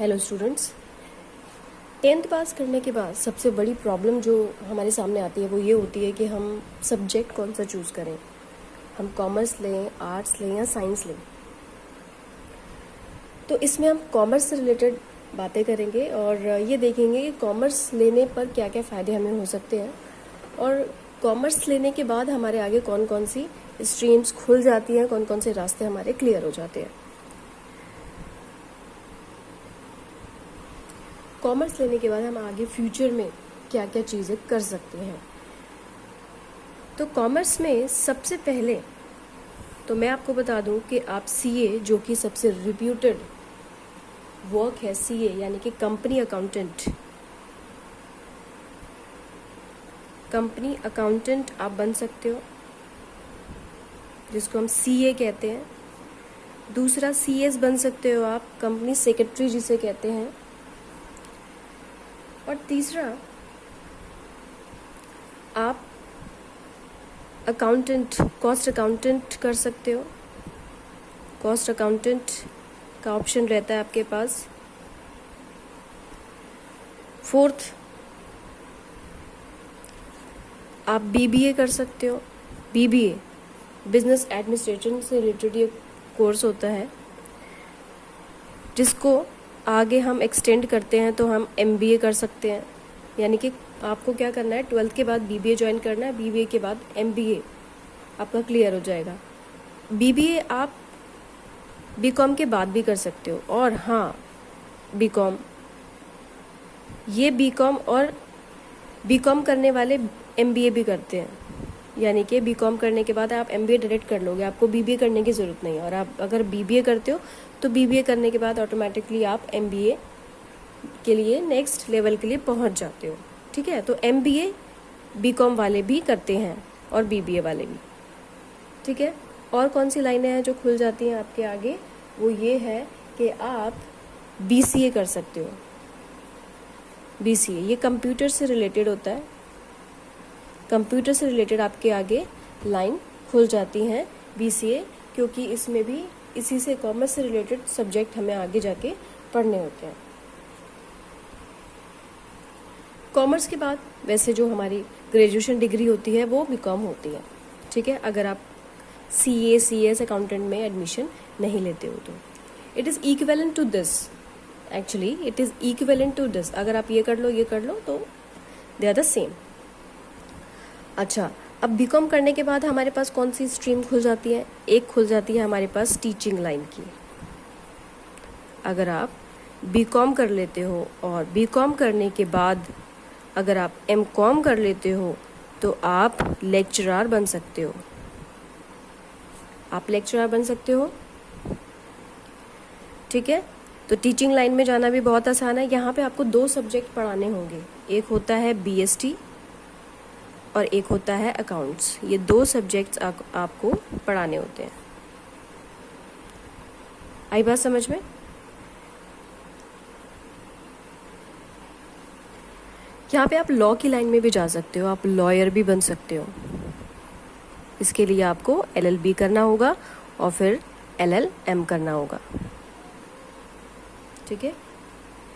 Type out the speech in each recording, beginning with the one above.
Hello students, 10th पास करने के बाद सबसे बड़ी प्रॉब्लम जो हमारे सामने आती है वो ये होती है कि हम सब्जेक्ट कौन सा चूज़ करें। हम कॉमर्स लें, आर्ट्स लें या साइंस लें। तो इसमें हम कॉमर्स से रिलेटेड बातें करेंगे और ये देखेंगे कि कॉमर्स लेने पर क्या क्या फ़ायदे हमें हो सकते हैं और कॉमर्स लेने के बाद हमारे आगे कौन कौन सी स्ट्रीम्स खुल जाती हैं, कौन कौन से रास्ते हमारे क्लियर हो जाते हैं। कॉमर्स लेने के बाद हम आगे फ्यूचर में क्या क्या चीज़ें कर सकते हैं। तो कॉमर्स में सबसे पहले तो मैं आपको बता दूं कि आप सीए, जो कि सबसे रिप्यूटेड वर्क है, सीए यानी कि कंपनी अकाउंटेंट आप बन सकते हो, जिसको हम सीए कहते हैं। दूसरा सीएस बन सकते हो आप, कंपनी सेक्रेटरी जिसे कहते हैं। और तीसरा आप कॉस्ट अकाउंटेंट कर सकते हो। कॉस्ट अकाउंटेंट का ऑप्शन रहता है आपके पास। फोर्थ, आप बीबीए कर सकते हो। बीबीए बिजनेस एडमिनिस्ट्रेशन से रिलेटेड ये कोर्स होता है, जिसको आगे हम एक्सटेंड करते हैं तो हम एमबीए कर सकते हैं। यानी कि आपको क्या करना है, 12th के बाद बीबीए ज्वाइन करना है, बीबीए के बाद एमबीए आपका क्लियर हो जाएगा। बीबीए आप बीकॉम के बाद भी कर सकते हो। और हाँ, बीकॉम और बीकॉम करने वाले एमबीए भी करते हैं। यानी कि बीकॉम करने के बाद आप एमबीए डायरेक्ट कर लोगे, आपको बीबीए करने की ज़रूरत नहीं है। और आप अगर बीबीए करते हो तो बीबीए करने के बाद ऑटोमेटिकली आप एमबीए के लिए नेक्स्ट लेवल के लिए पहुंच जाते हो। ठीक है, तो एमबीए बीकॉम वाले भी करते हैं और बीबीए वाले भी। ठीक है, और कौन सी लाइनें हैं जो खुल जाती हैं आपके आगे, वो ये है कि आप बीसीए कर सकते हो। बीसीए ये कंप्यूटर से रिलेटेड होता है। कंप्यूटर से रिलेटेड आपके आगे लाइन खुल जाती हैं बीसीए, क्योंकि इसमें भी इसी से कॉमर्स से रिलेटेड सब्जेक्ट हमें आगे जाके पढ़ने होते हैं। कॉमर्स के बाद वैसे जो हमारी ग्रेजुएशन डिग्री होती है वो बीकॉम होती है। ठीक है, अगर आप सीए, सीएस, अकाउंटेंट में एडमिशन नहीं लेते हो तो it is equivalent to this. Actually it is equivalent to this. अगर आप ये कर लो तो दे आर द सेम। अच्छा, अब बीकॉम करने के बाद हमारे पास कौन सी स्ट्रीम खुल जाती है? एक खुल जाती है हमारे पास टीचिंग लाइन की। अगर आप बीकॉम कर लेते हो और बीकॉम करने के बाद अगर आप एमकॉम कर लेते हो तो आप लेक्चरर बन सकते हो। आप लेक्चरर बन सकते हो। ठीक है, तो टीचिंग लाइन में जाना भी बहुत आसान है। यहाँ पे आपको 2 सब्जेक्ट पढ़ाने होंगे, एक होता है बीएसटी और एक होता है अकाउंट्स। ये 2 सब्जेक्ट्स आपको पढ़ाने होते हैं। आई बात समझ में? यहाँ पे आप लॉ की लाइन में भी जा सकते हो, आप लॉयर भी बन सकते हो। इसके लिए आपको एलएलबी करना होगा और फिर एलएलएम करना होगा। ठीक है,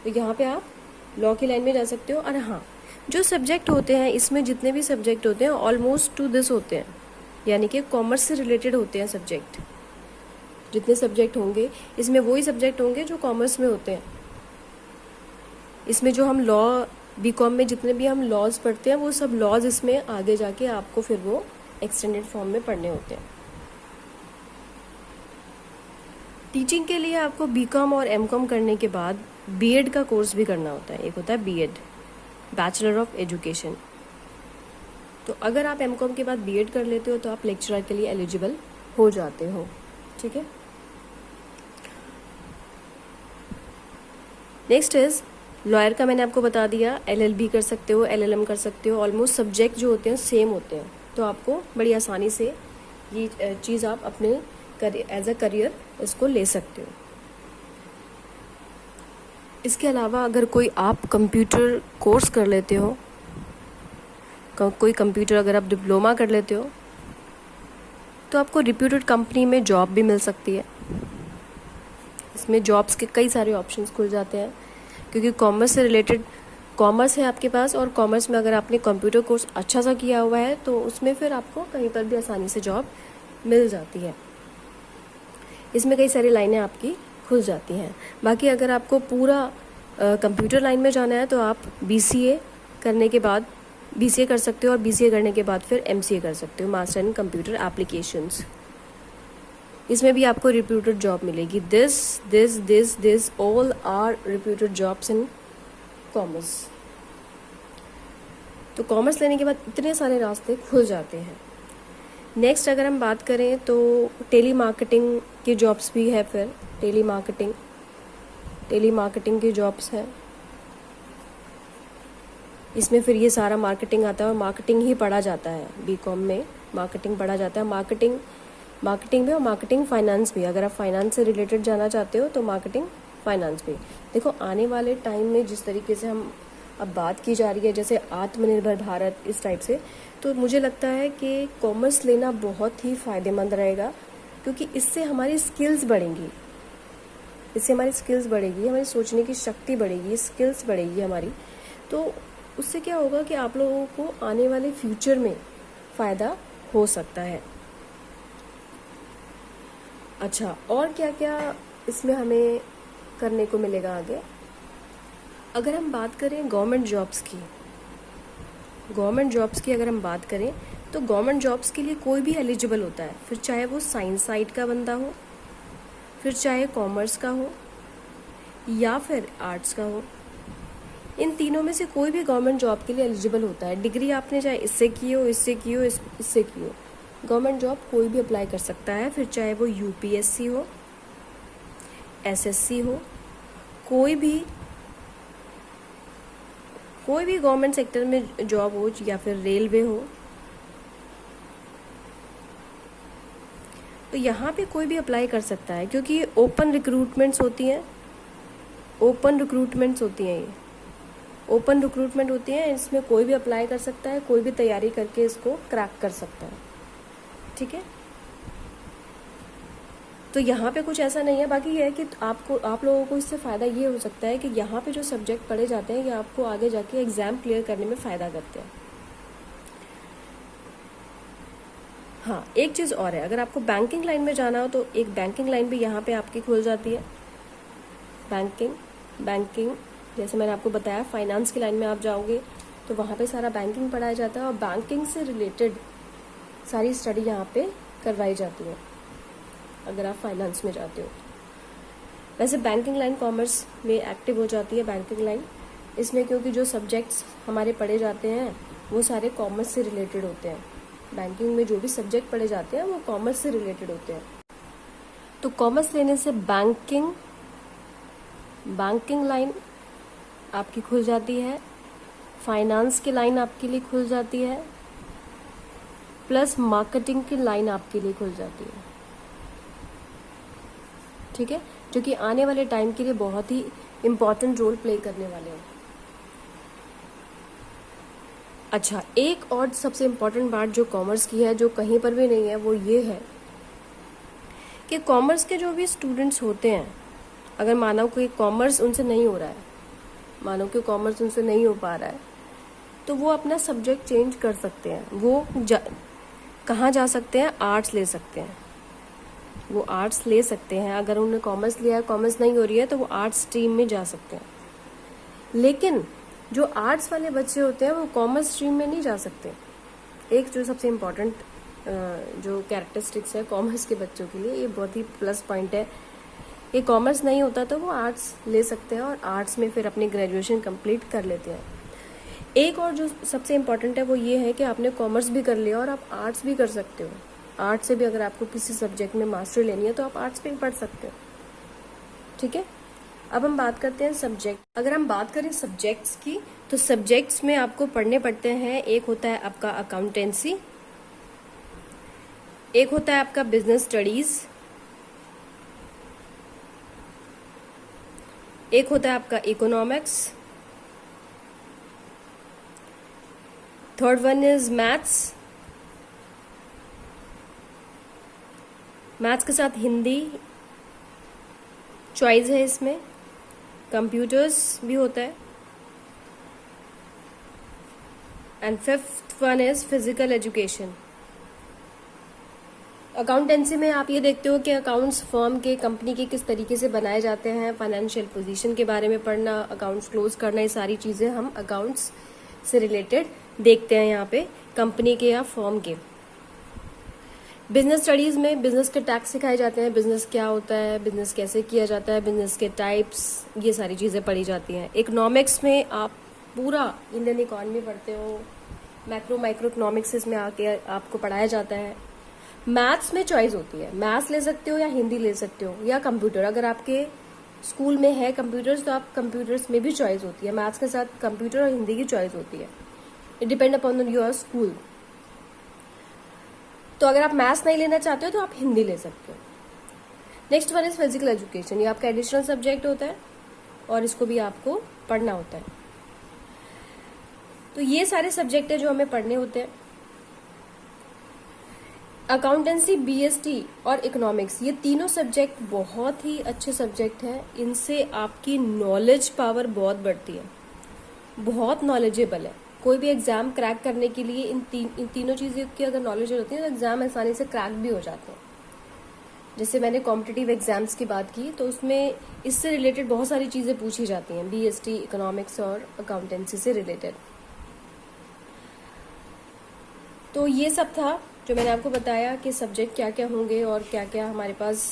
तो यहाँ पे आप लॉ की लाइन में जा सकते हो। और हाँ, जो सब्जेक्ट होते हैं इसमें, जितने भी सब्जेक्ट होते हैं ऑलमोस्ट टू दिस होते हैं, यानी कि कॉमर्स से रिलेटेड होते हैं सब्जेक्ट। जितने सब्जेक्ट होंगे इसमें वही सब्जेक्ट होंगे जो कॉमर्स में होते हैं। इसमें जो हम लॉ, बीकॉम में जितने भी हम लॉज पढ़ते हैं वो सब लॉज इसमें आगे जाके आपको फिर वो एक्सटेंडेड फॉर्म में पढ़ने होते हैं। टीचिंग के लिए आपको बीकॉम और एमकॉम करने के बाद बीएड का कोर्स भी करना होता है। एक होता है बीएड, बैचलर ऑफ एजुकेशन। तो अगर आप एमकॉम के बाद बीएड कर लेते हो तो आप लेक्चरर के लिए एलिजिबल हो जाते हो। ठीक है, नेक्स्ट इज लॉयर का मैंने आपको बता दिया। एलएलबी कर सकते हो, एलएलएम कर सकते हो। ऑलमोस्ट सब्जेक्ट जो होते हैं सेम होते हैं, तो आपको बड़ी आसानी से ये चीज़ आप अपने एज अ करियर इसको ले सकते हो। इसके अलावा अगर कोई आप कंप्यूटर कोर्स कर लेते हो, कोई कंप्यूटर अगर आप डिप्लोमा कर लेते हो तो आपको रिप्यूटेड कंपनी में जॉब भी मिल सकती है। इसमें जॉब्स के कई सारे ऑप्शंस खुल जाते हैं, क्योंकि कॉमर्स से रिलेटेड कॉमर्स है आपके पास, और कॉमर्स में अगर आपने कंप्यूटर कोर्स अच्छा सा किया हुआ है तो उसमें फिर आपको कहीं पर भी आसानी से जॉब मिल जाती है। इसमें कई सारी लाइनें आपकी खुल जाती हैं। बाकी अगर आपको पूरा कंप्यूटर लाइन में जाना है तो आप BCA करने के बाद BCA कर सकते हो, और BCA करने के बाद फिर MCA कर सकते हो, मास्टर इन कंप्यूटर एप्लीकेशंस। इसमें भी आपको रिप्यूटेड जॉब मिलेगी। This all are reputed jobs in commerce. तो कॉमर्स लेने के बाद इतने सारे रास्ते खुल जाते हैं। नेक्स्ट अगर हम बात करें तो टेली मार्केटिंग की जॉब्स भी है। फिर टेली मार्केटिंग की जॉब्स हैं। इसमें फिर ये सारा मार्केटिंग आता है, और मार्केटिंग ही पढ़ा जाता है। BCom में मार्केटिंग पढ़ा जाता है। मार्केटिंग में, और मार्केटिंग फाइनेंस भी। अगर आप फाइनेंस से रिलेटेड जाना चाहते हो तो मार्केटिंग फाइनेंस भी। देखो आने वाले टाइम में जिस तरीके से हम अब बात की जा रही है, जैसे आत्मनिर्भर भारत, इस टाइप से, तो मुझे लगता है कि कॉमर्स लेना बहुत ही फ़ायदेमंद रहेगा, क्योंकि इससे हमारी स्किल्स बढ़ेंगी, हमारी सोचने की शक्ति बढ़ेगी, स्किल्स बढ़ेगी हमारी। तो उससे क्या होगा कि आप लोगों को आने वाले फ्यूचर में फ़ायदा हो सकता है। अच्छा, और क्या क्या इसमें हमें करने को मिलेगा आगे? अगर हम बात करें गवर्नमेंट जॉब्स की अगर हम बात करें तो गवर्नमेंट जॉब्स के लिए कोई भी एलिजिबल होता है, फिर चाहे वो साइंस साइड का बंदा हो, फिर चाहे कॉमर्स का हो, या फिर आर्ट्स का हो। इन तीनों में से कोई भी गवर्नमेंट जॉब के लिए एलिजिबल होता है। डिग्री आपने चाहे इससे की हो, इससे की हो, इससे की हो, गवर्नमेंट जॉब कोई भी अप्लाई कर सकता है। फिर चाहे वो UPSC हो, SSC हो, कोई भी गवर्नमेंट सेक्टर में जॉब हो, या फिर रेलवे हो, तो यहाँ पे कोई भी अप्लाई कर सकता है, क्योंकि ये ओपन रिक्रूटमेंट्स होती हैं। इसमें कोई भी अप्लाई कर सकता है, कोई भी तैयारी करके इसको क्रैक कर सकता है। ठीक है, तो यहाँ पे कुछ ऐसा नहीं है। बाकी ये है कि आप लोगों को इससे फ़ायदा ये हो सकता है कि यहाँ पे जो सब्जेक्ट पढ़े जाते हैं ये आपको आगे जाके एग्ज़ाम क्लियर करने में फ़ायदा करते हैं। हाँ, एक चीज़ और है, अगर आपको बैंकिंग लाइन में जाना हो तो एक बैंकिंग लाइन भी यहाँ पे आपकी खुल जाती है। बैंकिंग जैसे मैंने आपको बताया, फाइनेंस की लाइन में आप जाओगे तो वहाँ पे सारा बैंकिंग पढ़ाया जाता है, और बैंकिंग से रिलेटेड सारी स्टडी यहाँ पे करवाई जाती है अगर आप फाइनेंस में जाते हो। वैसे बैंकिंग लाइन कॉमर्स में एक्टिव हो जाती है, बैंकिंग लाइन इसमें, क्योंकि जो सब्जेक्ट्स हमारे पढ़े जाते हैं वो सारे कॉमर्स से रिलेटेड होते हैं। बैंकिंग में जो भी सब्जेक्ट पढ़े जाते हैं वो कॉमर्स से रिलेटेड होते हैं। तो कॉमर्स लेने से बैंकिंग लाइन आपकी खुल जाती है, फाइनेंस की लाइन आपके लिए खुल जाती है, प्लस मार्केटिंग की लाइन आपके लिए खुल जाती है। ठीक है, जो कि आने वाले टाइम के लिए बहुत ही इम्पॉर्टेंट रोल प्ले करने वाले हैं। अच्छा, एक और सबसे इम्पॉर्टेंट बात जो कॉमर्स की है, जो कहीं पर भी नहीं है, वो ये है कि कॉमर्स के जो भी स्टूडेंट्स होते हैं, अगर मानो कोई कॉमर्स उनसे नहीं हो रहा है, पा रहा है, तो वो अपना सब्जेक्ट चेंज कर सकते हैं। वो कहाँ जा सकते हैं? आर्ट्स ले सकते हैं। अगर उन्होंने कॉमर्स लिया है, कॉमर्स नहीं हो रही है, तो वो आर्ट्स स्ट्रीम में जा सकते हैं। लेकिन जो आर्ट्स वाले बच्चे होते हैं वो कॉमर्स स्ट्रीम में नहीं जा सकते। एक जो सबसे इम्पॉर्टेंट जो कैरेक्टरिस्टिक्स है कॉमर्स के बच्चों के लिए, ये बहुत ही प्लस पॉइंट है। ये कॉमर्स नहीं होता तो वो आर्ट्स ले सकते हैं, और आर्ट्स में फिर अपनी ग्रेजुएशन कंप्लीट कर लेते हैं। एक और जो सबसे इम्पॉर्टेंट है वो ये है कि आपने कॉमर्स भी कर लिया और आप आर्ट्स भी कर सकते हो। आर्ट्स से भी अगर आपको किसी सब्जेक्ट में मास्टरी लेनी है तो आप आर्ट्स पे भी पढ़ सकते हो। ठीक है, अब हम बात करते हैं सब्जेक्ट। अगर हम बात करें सब्जेक्ट्स की, तो सब्जेक्ट्स में आपको पढ़ने पड़ते हैं। एक होता है आपका अकाउंटेंसी, एक होता है आपका बिजनेस स्टडीज, एक होता है आपका economics, third one is maths के साथ हिंदी, चॉइस है इसमें, कंप्यूटर्स भी होता है, and fifth one is physical education. Accountancy में आप ये देखते हो कि अकाउंट्स फर्म के, कंपनी के किस तरीके से बनाए जाते हैं, फाइनेंशियल पोजीशन के बारे में पढ़ना, अकाउंट्स क्लोज करना, ये सारी चीज़ें हम अकाउंट्स से रिलेटेड देखते हैं यहाँ पे कंपनी के या फर्म के। बिजनेस स्टडीज़ में बिजनेस के टैक्स सिखाए जाते हैं, बिजनेस क्या होता है, बिजनेस कैसे किया जाता है, बिजनेस के टाइप्स, ये सारी चीज़ें पढ़ी जाती हैं। इकोनॉमिक्स में आप पूरा इंडियन इकॉनमी पढ़ते हो, मैक्रो माइक्रो इकोनॉमिक्स इसमें आके आपको पढ़ाया जाता है। मैथ्स में चॉइस होती है, मैथ्स ले सकते हो या हिंदी ले सकते हो या कंप्यूटर, अगर आपके स्कूल में है कंप्यूटर्स तो आप कंप्यूटर्स में भी चॉइस होती है, मैथ्स के साथ कंप्यूटर और हिंदी की चॉइस होती है। It depend upon your school. तो अगर आप मैथ्स नहीं लेना चाहते हो तो आप हिंदी ले सकते हो। Next one is physical education, ये आपका एडिशनल सब्जेक्ट होता है और इसको भी आपको पढ़ना होता है। तो ये सारे सब्जेक्ट है जो हमें पढ़ने होते हैं। अकाउंटेंसी, बीएसटी और इकोनॉमिक्स, ये तीनों सब्जेक्ट बहुत ही अच्छे सब्जेक्ट हैं। इनसे आपकी नॉलेज पावर बहुत बढ़ती है, बहुत नॉलेजेबल है। कोई भी एग्जाम क्रैक करने के लिए इन तीनों चीज़ों की अगर नॉलेज होती है तो एग्जाम आसानी से क्रैक भी हो जाते हैं। जैसे मैंने कॉम्पिटिटिव एग्जाम्स की बात की तो उसमें इससे रिलेटेड बहुत सारी चीज़ें पूछी जाती हैं, बीएसटी, इकोनॉमिक्स और अकाउंटेंसी से रिलेटेड। तो ये सब था जो मैंने आपको बताया कि सब्जेक्ट क्या क्या होंगे और क्या क्या हमारे पास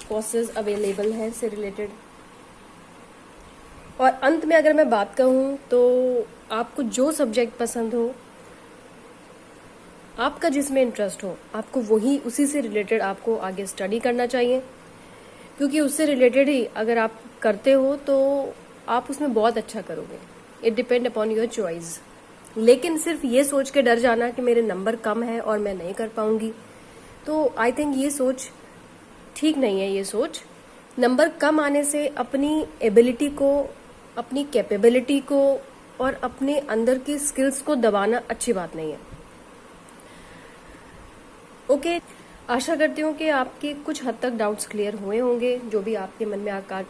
कोर्सेज अवेलेबल हैं इससे रिलेटेड। और अंत में अगर मैं बात कहूँ तो आपको जो सब्जेक्ट पसंद हो, आपका जिसमें इंटरेस्ट हो, आपको वही उसी से रिलेटेड आपको आगे स्टडी करना चाहिए, क्योंकि उससे रिलेटेड ही अगर आप करते हो तो आप उसमें बहुत अच्छा करोगे। It depend upon your choice. लेकिन सिर्फ ये सोच के डर जाना कि मेरे नंबर कम है और मैं नहीं कर पाऊंगी, तो आई थिंक ये सोच ठीक नहीं है। ये सोच, नंबर कम आने से अपनी एबिलिटी को, अपनी कैपेबिलिटी को और अपने अंदर की स्किल्स को दबाना अच्छी बात नहीं है। ओके, आशा करती हूँ कि आपके कुछ हद तक डाउट्स क्लियर हुए होंगे, जो भी आपके मन में आकार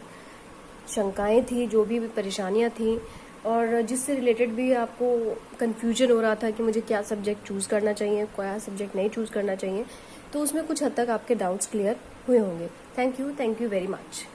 शंकाएं थी, जो भी परेशानियां थी और जिससे रिलेटेड भी आपको कन्फ्यूजन हो रहा था कि मुझे क्या सब्जेक्ट चूज़ करना चाहिए, क्या सब्जेक्ट नहीं चूज़ करना चाहिए, तो उसमें कुछ हद तक आपके डाउट्स क्लियर हुए होंगे। Thank you very much.